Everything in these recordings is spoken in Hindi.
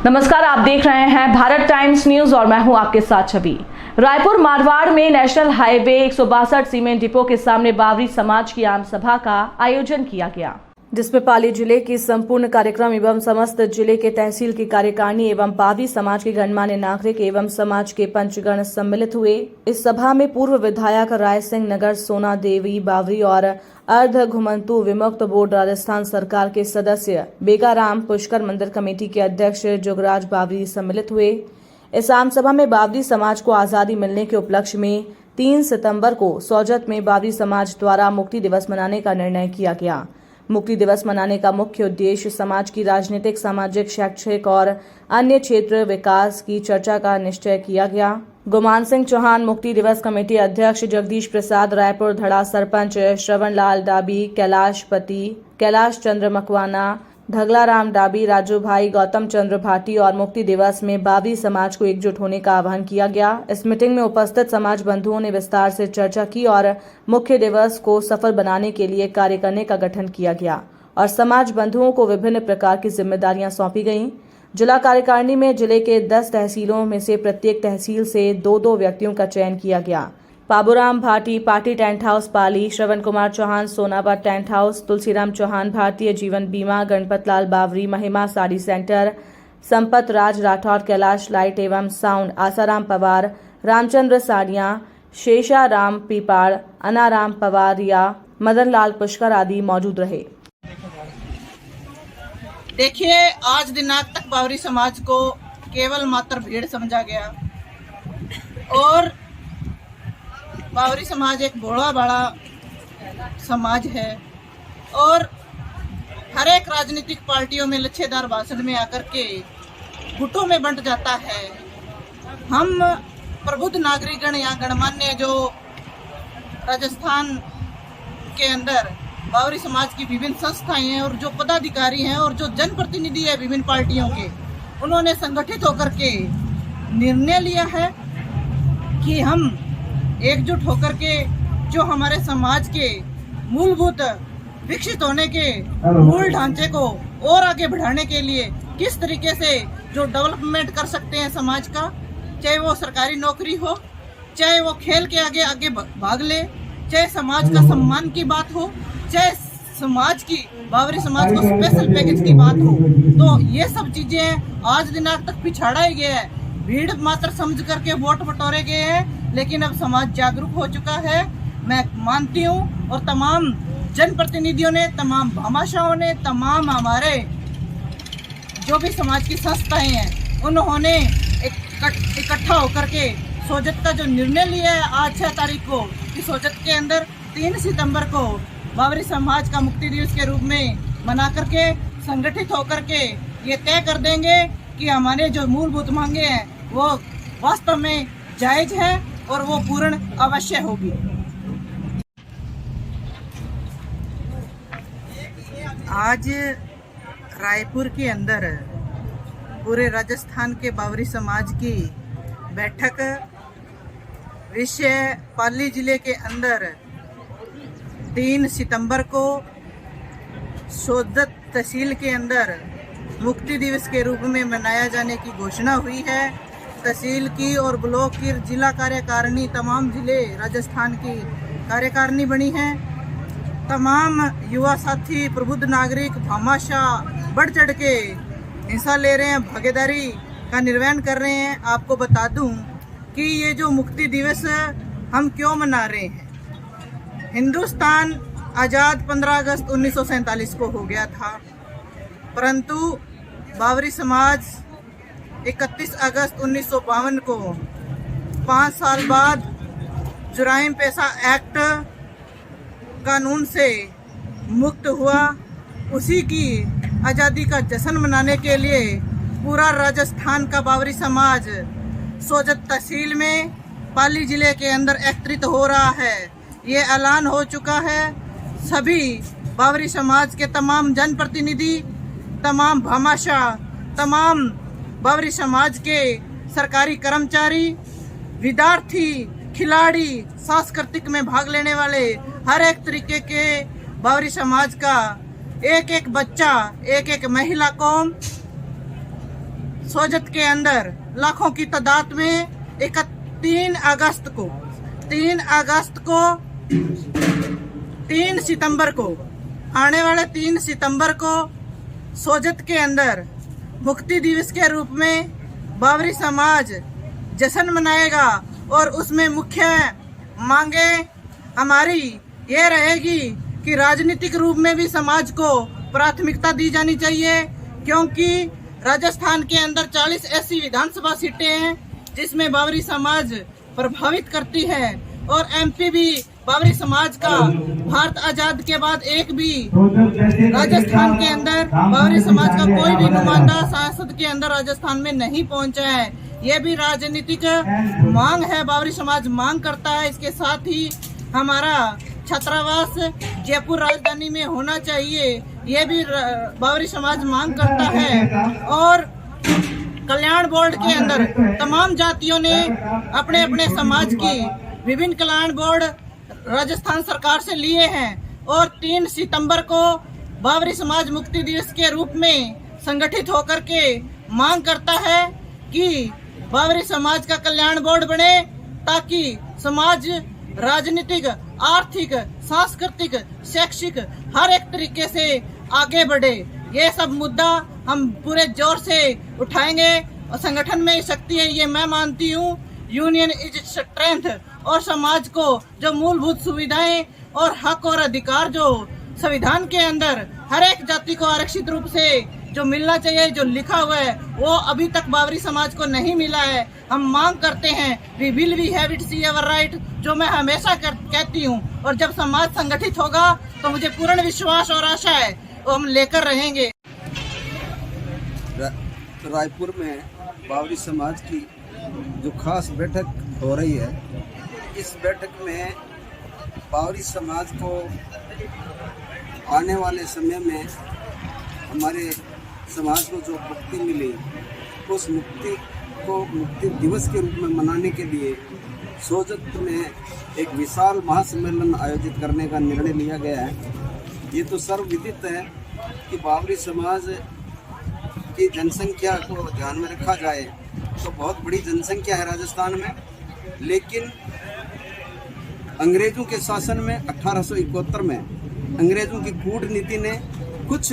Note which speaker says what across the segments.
Speaker 1: नमस्कार, आप देख रहे हैं भारत टाइम्स न्यूज और मैं हूं आपके साथ छवि। रायपुर मारवाड़ में नेशनल हाईवे 162 सीमेंट डिपो के सामने बावरी समाज की आम सभा का आयोजन किया गया, जिसमें पाली जिले की संपूर्ण कार्यक्रम एवं समस्त जिले के तहसील की कार्यकारिणी एवं बावरी समाज के गणमान्य नागरिक एवं समाज के पंचगण सम्मिलित हुए। इस सभा में पूर्व विधायक राय सिंह नगर, सोना देवी बावरी और अर्ध घुमंतु विमुक्त बोर्ड राजस्थान सरकार के सदस्य बेगाराम पुष्कर मंदिर कमेटी के अध्यक्ष जुगराज बावरी सम्मिलित हुए। इस आम सभा में बावरी समाज को आजादी मिलने के उपलक्ष्य में 3 सितंबर को सोजत में बावरी समाज द्वारा मुक्ति दिवस मनाने का निर्णय किया गया। मुक्ति दिवस मनाने का मुख्य उद्देश्य समाज की राजनीतिक, सामाजिक, शैक्षिक और अन्य क्षेत्र विकास की चर्चा का निश्चय किया गया। गुमान सिंह चौहान, मुक्ति दिवस कमेटी अध्यक्ष जगदीश प्रसाद, रायपुर धड़ा सरपंच श्रवण लाल डाबी, कैलाश पति, कैलाश चंद्र मकवाना, ढगला राम डाबी, राजू भाई, गौतम चंद्र भाटी और मुक्ति दिवस में बावरी समाज को एकजुट होने का आह्वान किया गया। इस मीटिंग में उपस्थित समाज बंधुओं ने विस्तार से चर्चा की और मुख्य दिवस को सफल बनाने के लिए कार्य करने का गठन किया गया और समाज बंधुओं को विभिन्न प्रकार की जिम्मेदारियां सौंपी गईं। जिला कार्यकारिणी में जिले के 10 तहसीलों में से प्रत्येक तहसील से 2-2 व्यक्तियों का चयन किया गया। Baburam Bhati, party tent house Pali, Shravan Kumar Chauhan, Sonabad tent house, Tulsiram Chauhan, Bharatiya Jeevan Bima, Ganpat Lal Bawri, Mahima sari centre, Sampat Raj Rathore, Kailash light एवं साउंड, आसाराम पवार, रामचंद्र साड़ियां, शेषा राम पीपाड़, अनाराम पवारिया, मदन लाल पुष्कर आदि मौजूद रहे।
Speaker 2: देखिए, आज दिनांक तक बावरी समाज को केवल मात्र भीड़ समझा गया और बावरी समाज एक बड़ा बड़ा समाज है और हर एक राजनीतिक पार्टियों में लच्छेदार भाषण में आकर के गुटों में बंट जाता है। हम प्रबुद्ध नागरिकगण या गणमान्य जो राजस्थान के अंदर बावरी समाज की विभिन्न संस्थाएं हैं और जो पदाधिकारी हैं और जो जनप्रतिनिधि है विभिन्न पार्टियों के, उन्होंने संगठित होकर के निर्णय लिया है कि हम एकजुट होकर के जो हमारे समाज के मूलभूत विकसित होने के मूल ढांचे को और आगे बढ़ाने के लिए किस तरीके से जो डेवलपमेंट कर सकते हैं समाज का, चाहे वो सरकारी नौकरी हो, चाहे वो खेल के आगे आगे भाग ले, चाहे समाज का सम्मान की बात हो, चाहे समाज की बावरी समाज को स्पेशल पैकेज की बात हो, तो ये सब चीजें आज दिनांक तक पिछाड़ा ही गया है। भीड़ मात्र समझ करके वोट बटोरे गए हैं, लेकिन अब समाज जागरूक हो चुका है। मैं मानती हूँ और तमाम जनप्रतिनिधियों ने, तमाम भामाशाहों ने, तमाम हमारे जो भी समाज की संस्थाएं हैं, उन्होंने इकट्ठा होकर के सोजत का जो निर्णय लिया है आज 6 तारीख को कि सोजत के अंदर 3 सितंबर को बावरी समाज का मुक्ति दिवस के रूप में मना करके संगठित होकर के ये तय कर देंगे कि हमारे जो मूलभूत मांगे हैं वो वास्तव में जायज है और वो पूर्ण अवश्य होगी। आज रायपुर के अंदर पूरे राजस्थान के बावरी समाज की बैठक विषय पाली जिले के अंदर 3 सितंबर को सोजत तहसील के अंदर मुक्ति दिवस के रूप में मनाया जाने की घोषणा हुई है। तहसील की और ब्लॉक की जिला कार्यकारिणी, तमाम जिले राजस्थान की कार्यकारिणी बनी है। तमाम युवा साथी, प्रबुद्ध नागरिक, भामाशाह बढ़ चढ़ के हिस्सा ले रहे हैं, भागीदारी का निर्वहन कर रहे हैं। आपको बता दूं कि ये जो मुक्ति दिवस हम क्यों मना रहे हैं। हिंदुस्तान आज़ाद 15 अगस्त 1947 को हो गया था, परंतु बावरी समाज 31 अगस्त 1952 को 5 साल बाद जुराइम पेशा एक्ट कानून से मुक्त हुआ। उसी की आज़ादी का जश्न मनाने के लिए पूरा राजस्थान का बावरी समाज सोजत तहसील में पाली जिले के अंदर एकत्रित हो रहा है। ये ऐलान हो चुका है। सभी बावरी समाज के तमाम जनप्रतिनिधि, तमाम भामाशाह, तमाम बावरी समाज के सरकारी कर्मचारी, विद्यार्थी, खिलाड़ी, सांस्कृतिक में भाग लेने वाले हर एक तरीके के बावरी समाज का एक एक बच्चा, एक एक महिला कौम सोजत के अंदर लाखों की तादाद में 3 सितंबर को आने वाले 3 सितंबर को सोजत के अंदर मुक्ति दिवस के रूप में बावरी समाज जश्न मनाएगा और उसमें मुख्य मांगे हमारी ये रहेगी कि राजनीतिक रूप में भी समाज को प्राथमिकता दी जानी चाहिए, क्योंकि राजस्थान के अंदर 40 ऐसी विधानसभा सीटें हैं जिसमें बावरी समाज प्रभावित करती है और एमपी भी बावरी समाज का भारत आजाद के बाद एक भी राजस्थान के अंदर बावरी समाज का कोई भी नुमाइंदा संसद के अंदर राजस्थान में नहीं पहुंचा है। ये भी राजनीतिक मांग है, बावरी समाज मांग करता है। इसके साथ ही हमारा छात्रावास जयपुर राजधानी में होना चाहिए, ये भी बावरी समाज मांग करता है। और कल्याण बोर्ड के अंदर तमाम जातियों ने अपने अपने समाज की विभिन्न कल्याण बोर्ड राजस्थान सरकार से लिए हैं और 3 सितंबर को बावरी समाज मुक्ति दिवस के रूप में संगठित होकर के मांग करता है कि बावरी समाज का कल्याण बोर्ड बने, ताकि समाज राजनीतिक, आर्थिक, सांस्कृतिक, शैक्षिक हर एक तरीके से आगे बढ़े। ये सब मुद्दा हम पूरे जोर से उठाएंगे और संगठन में शक्ति है, ये मैं मानती हूँ। Union is strength. और समाज को जो मूलभूत सुविधाएं और हक और अधिकार जो संविधान के अंदर हर एक जाति को आरक्षित रूप से जो मिलना चाहिए, जो लिखा हुआ है, वो अभी तक बावरी समाज को नहीं मिला है। हम मांग करते हैं we will we have it see our right, जो मैं हमेशा कहती हूँ। और जब समाज संगठित होगा तो मुझे पूर्ण विश्वास और आशा है वो हम लेकर रहेंगे।
Speaker 3: रायपुर में बावरी समाज की जो खास बैठक हो रही है, इस बैठक में बावरी समाज को आने वाले समय में हमारे समाज को जो मुक्ति मिली, उस मुक्ति को मुक्ति दिवस के रूप में मनाने के लिए सोजत में एक विशाल महासम्मेलन आयोजित करने का निर्णय लिया गया है। ये तो सर्वविदित है कि बावरी समाज की जनसंख्या को ध्यान में रखा जाए तो बहुत बड़ी जनसंख्या है राजस्थान में, लेकिन अंग्रेजों के शासन में 1871 में अंग्रेजों की कूटनीति ने कुछ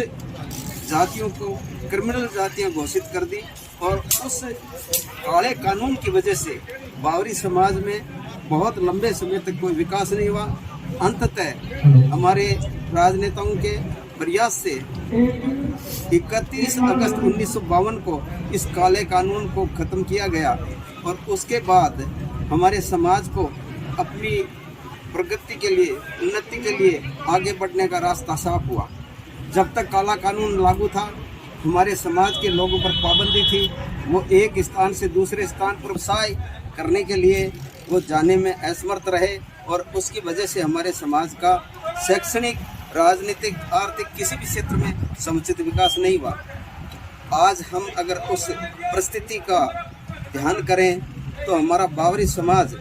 Speaker 3: जातियों को क्रिमिनल जातियां घोषित कर दी और उस काले कानून की वजह से बावरी समाज में बहुत लंबे समय तक कोई विकास नहीं हुआ। अंततः हमारे राजनेताओं के प्रयास से 31 अगस्त 1952 को इस काले कानून को ख़त्म किया गया और उसके बाद हमारे समाज को अपनी प्रगति के लिए, उन्नति के लिए आगे बढ़ने का रास्ता साफ हुआ। जब तक काला कानून लागू था, हमारे समाज के लोगों पर पाबंदी थी, वो एक स्थान से दूसरे स्थान पर व्यवसाय करने के लिए वो जाने में असमर्थ रहे और उसकी वजह से हमारे समाज का शैक्षणिक, राजनीतिक, आर्थिक किसी भी क्षेत्र में समुचित विकास नहीं हुआ। आज हम अगर उस परिस्थिति का ध्यान करें तो हमारा बावरी समाज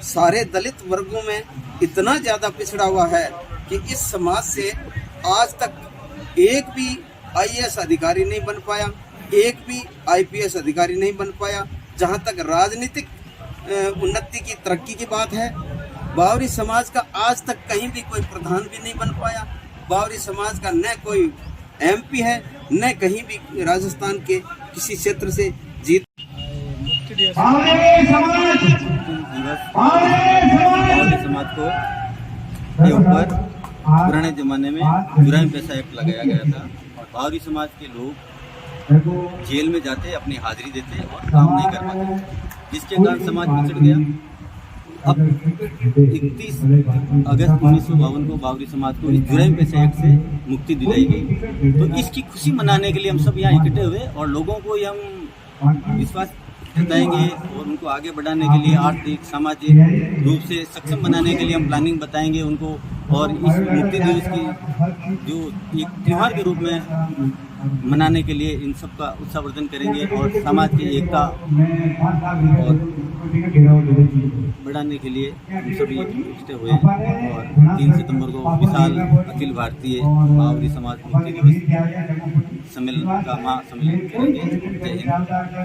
Speaker 3: सारे दलित वर्गों में इतना ज़्यादा पिछड़ा हुआ है कि इस समाज से आज तक एक भी IAS अधिकारी नहीं बन पाया, एक भी IPS अधिकारी नहीं बन पाया। जहाँ तक राजनीतिक उन्नति की, तरक्की की बात है, बावरी समाज का आज तक कहीं भी कोई प्रधान भी नहीं बन पाया। बावरी समाज का न कोई MP है, न कहीं भी राजस्थान के किसी क्षेत्र से जीत।
Speaker 4: बावरी समाज को के ऊपर पुराने ज़माने में जुर्म पेशा एक्ट लगाया गया था और बावरी समाज के लोग जेल में जाते, अपनी हाजिरी देते और काम नहीं कर पाते, जिसके कारण समाज पिछड़ गया। अब 31 अगस्त 1952 को बावरी समाज को इस जुर्म पेशा एक्ट से मुक्ति दिलाई गई। तो इसकी खुशी मनाने के लिए हम सब यहाँ इकट्ठे हुए और लोगों को ये हम विश्वास जताएंगे और उनको आगे बढ़ाने के लिए आर्थिक, सामाजिक रूप से सक्षम बनाने के लिए हम प्लानिंग बताएंगे उनको। और इस मुक्ति दिवस की जो एक त्यौहार के रूप में मनाने के लिए इन सब का उत्साहवर्धन करेंगे और समाज की एकता और बढ़ाने के लिए हम सभी इकट्ठे हुए और 3 सितंबर को विशाल अखिल भारतीय बावरी समाज मुक्ति दिवस सम्मेलन का महासम्मेलन करेंगे। जय हिंद।